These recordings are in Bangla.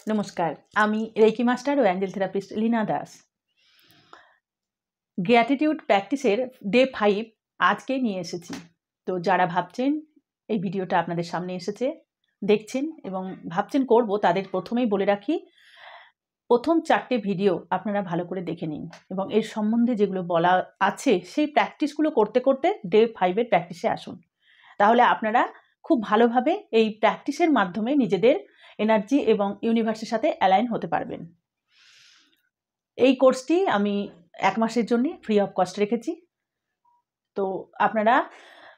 নমস্কার, আমি রেকি মাস্টার ও angel therapist Leena Das. Gratitude প্র্যাকটিসের ডে 5 আজকে নিয়ে এসেছি। তো যারা ভাবছেন এই ভিডিওটা আপনাদের সামনে এসেছে, দেখছেন এবং ভাবছেন করব, তাদের প্রথমেই বলে রাখি, প্রথম 4টে ভিডিও আপনারা ভালো করে দেখে নিন এবং এর সম্বন্ধে যেগুলো বলা আছে সেই প্র্যাকটিসগুলো করতে করতে ডে 5-এর প্র্যাকটিসে আসুন। তাহলে আপনারা খুব ভালোভাবে এই প্র্যাকটিসের মাধ্যমে নিজেদের এনার্জি এবং ইউনিভার্সের সাথে অ্যালাইন হতে পারবেন। এই কোর্সটি আমি 1 মাসের জন্য ফ্রি অফ কস্ট রেখেছি। তো আপনারা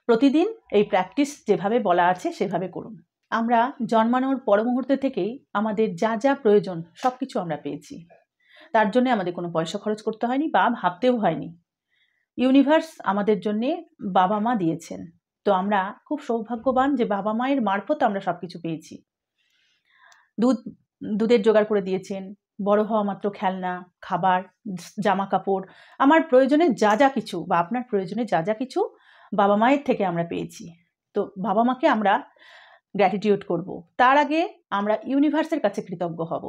প্রতিদিন এই প্র্যাকটিস যেভাবে বলা আছে সেভাবে করুন। আমরা জন্মানোর পর মুহূর্তে থেকেই আমাদের যা যা প্রয়োজন সব কিছু আমরা পেয়েছি। তার জন্য আমাদের কোনো পয়সা খরচ করতে হয়নি বা ভাবতেও হয়নি। ইউনিভার্স আমাদের জন্যে বাবা মা দিয়েছেন। তো আমরা খুব সৌভাগ্যবান যে বাবা মায়ের মারফত আমরা সব কিছু পেয়েছি। দুধের জোগাড় করে দিয়েছেন, বড় হওয়া মাত্র খেলনা, খাবার, জামা কাপড়, আমার প্রয়োজনে যা যা কিছু বা আপনার প্রয়োজনে যা যা কিছু বাবা মায়ের থেকে আমরা পেয়েছি। তো বাবা মাকে আমরা গ্র্যাটিটিউড করব। তার আগে আমরা ইউনিভার্সের কাছে কৃতজ্ঞ হব।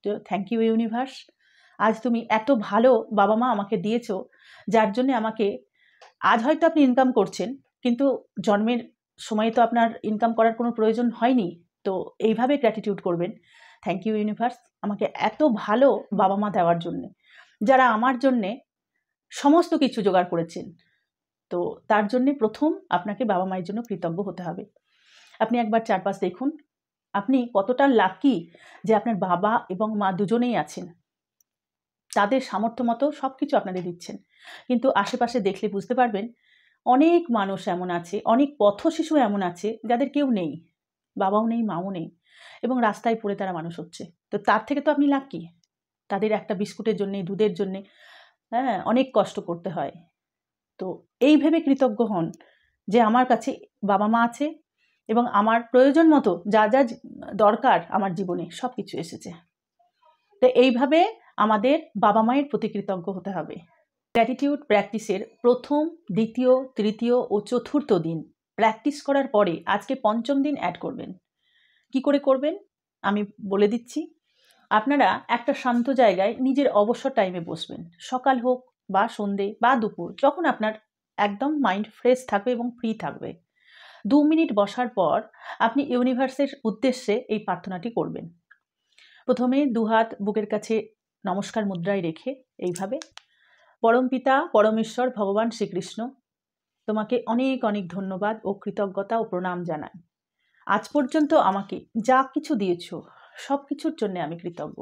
তো থ্যাংক ইউ ইউনিভার্স, আজ তুমি এত ভালো বাবা মা আমাকে দিয়েছো, যার জন্য আমাকে আজ হয়তো আপনি ইনকাম করছেন, কিন্তু জন্মের সময়ে তো আপনার ইনকাম করার কোনো প্রয়োজন হয়নি। তো এইভাবে গ্র্যাটিটিউড করবেন, থ্যাংক ইউ ইউনিভার্স আমাকে এত ভালো বাবা মা দেওয়ার জন্যে, যারা আমার জন্যে সমস্ত কিছু জোগাড় করেছেন। তো তার জন্যে প্রথম আপনাকে বাবা মায়ের জন্য কৃতজ্ঞ হতে হবে। আপনি একবার চারপাশ দেখুন, আপনি কতটা লাকি যে আপনার বাবা এবং মা দুজনেই আছেন। তাদের সামর্থ্য মতো সব কিছু আপনাদের দিচ্ছেন, কিন্তু আশেপাশে দেখলে বুঝতে পারবেন অনেক মানুষ এমন আছে, অনেক পথ শিশু এমন আছে যাদের কেউ নেই, বাবাও নেই, মাও নেই, এবং রাস্তায় পড়ে তারা মানুষ হচ্ছে। তো তার থেকে তো আপনি লাকি। তাদের একটা বিস্কুটের জন্যে, দুধের জন্যে অনেক কষ্ট করতে হয়। তো এই ভেবে কৃতজ্ঞ হন যে আমার কাছে বাবা মা আছে এবং আমার প্রয়োজন মতো যা যা দরকার আমার জীবনে সব কিছু এসেছে। তো এইভাবে আমাদের বাবা মায়ের প্রতি কৃতজ্ঞ হতে হবে। গ্র্যাটিটিউড প্র্যাকটিসের প্রথম, দ্বিতীয়, তৃতীয় ও চতুর্থ দিন প্র্যাকটিস করার পরে আজকে পঞ্চম দিন অ্যাড করবেন। কি করে করবেন আমি বলে দিচ্ছি। আপনারা একটা শান্ত জায়গায় নিজের অবসর টাইমে বসবেন, সকাল হোক বা সন্ধে বা দুপুর, যখন আপনার একদম মাইন্ড ফ্রেশ থাকবে এবং ফ্রি থাকবে। 2 মিনিট বসার পর আপনি ইউনিভার্সের উদ্দেশ্যে এই প্রার্থনাটি করবেন। প্রথমে 2 হাত বুকের কাছে নমস্কার মুদ্রায় রেখে এইভাবে, পরমপিতা পরমেশ্বর ভগবান শ্রীকৃষ্ণ, তোমাকে অনেক অনেক ধন্যবাদ ও কৃতজ্ঞতা ও প্রণাম জানাই। আজ পর্যন্ত আমাকে যা কিছু দিয়েছ সব কিছুর জন্য আমি কৃতজ্ঞ।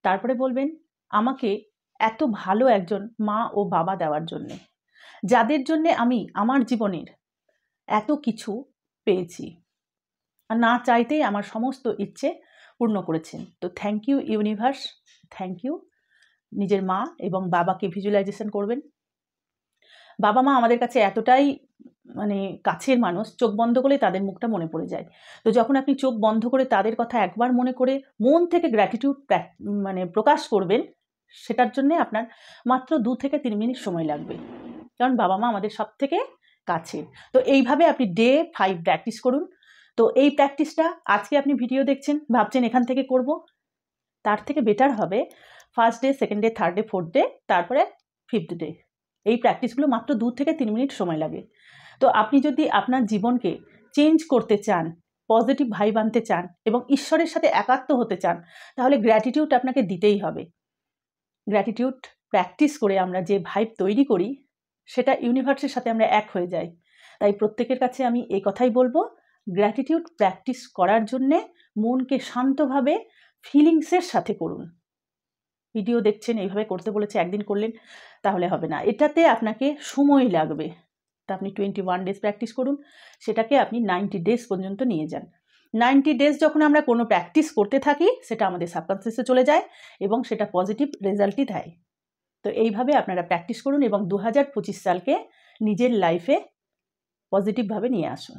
তারপরে বলবেন, আমাকে এত ভালো একজন মা ও বাবা দেওয়ার জন্যে, যাদের জন্যে আমি আমার জীবনের এত কিছু পেয়েছি আর না চাইতেই আমার সমস্ত ইচ্ছে পূর্ণ করেছেন। তো thank you universe, thank you. নিজের মা এবং বাবাকে ভিজুয়ালাইজেশন করবেন। বাবা মা আমাদের কাছে এতটাই কাছের মানুষ, চোখ বন্ধ করলে তাদের মুখটা মনে পড়ে যায়। তো যখন আপনি চোখ বন্ধ করে তাদের কথা একবার মনে করে মন থেকে গ্র্যাটিটিউড প্রকাশ করবেন, সেটার জন্যে আপনার মাত্র 2 থেকে 3 মিনিট সময় লাগবে, কারণ বাবা মা আমাদের সব থেকে কাছের। তো এইভাবে আপনি ডে 5 প্র্যাকটিস করুন। তো এই প্র্যাকটিসটা আজকে আপনি ভিডিও দেখছেন, ভাবছেন এখান থেকে করব, তার থেকে বেটার হবে first day, second day, third day, fourth day, তারপরে 5th ডে। এই প্র্যাকটিসগুলো মাত্র 2 থেকে 3 মিনিট সময় লাগে। তো আপনি যদি আপনার জীবনকে চেঞ্জ করতে চান, পজিটিভ ভাইব আনতে চান এবং ঈশ্বরের সাথে একাত্ম হতে চান, তাহলে গ্র্যাটিটিউড আপনাকে দিতেই হবে। গ্র্যাটিটিউড প্র্যাকটিস করে আমরা যে ভাইব তৈরি করি, সেটা ইউনিভার্সের সাথে আমরা এক হয়ে যাই। তাই প্রত্যেকের কাছে আমি এই কথাই বলবো, গ্র্যাটিটিউড প্র্যাকটিস করার জন্যে মনকে শান্তভাবে ফিলিংসের সাথে করুন। ভিডিও দেখছেন, এইভাবে করতে বলেছে, একদিন করলেন তাহলে হবে না, এটাতে আপনাকে সময় লাগবে। তা আপনি 21 ডেজ প্র্যাকটিস করুন, সেটাকে আপনি 90 ডেজ পর্যন্ত নিয়ে যান। 90 ডেজ যখন আমরা কোনো প্র্যাকটিস করতে থাকি, সেটা আমাদের সাবকনসিয়াসে চলে যায় এবং সেটা পজিটিভ রেজাল্টই দেয়। তো এইভাবে আপনারা প্র্যাকটিস করুন এবং 2025 সালকে নিজের লাইফে পজিটিভভাবে নিয়ে আসুন।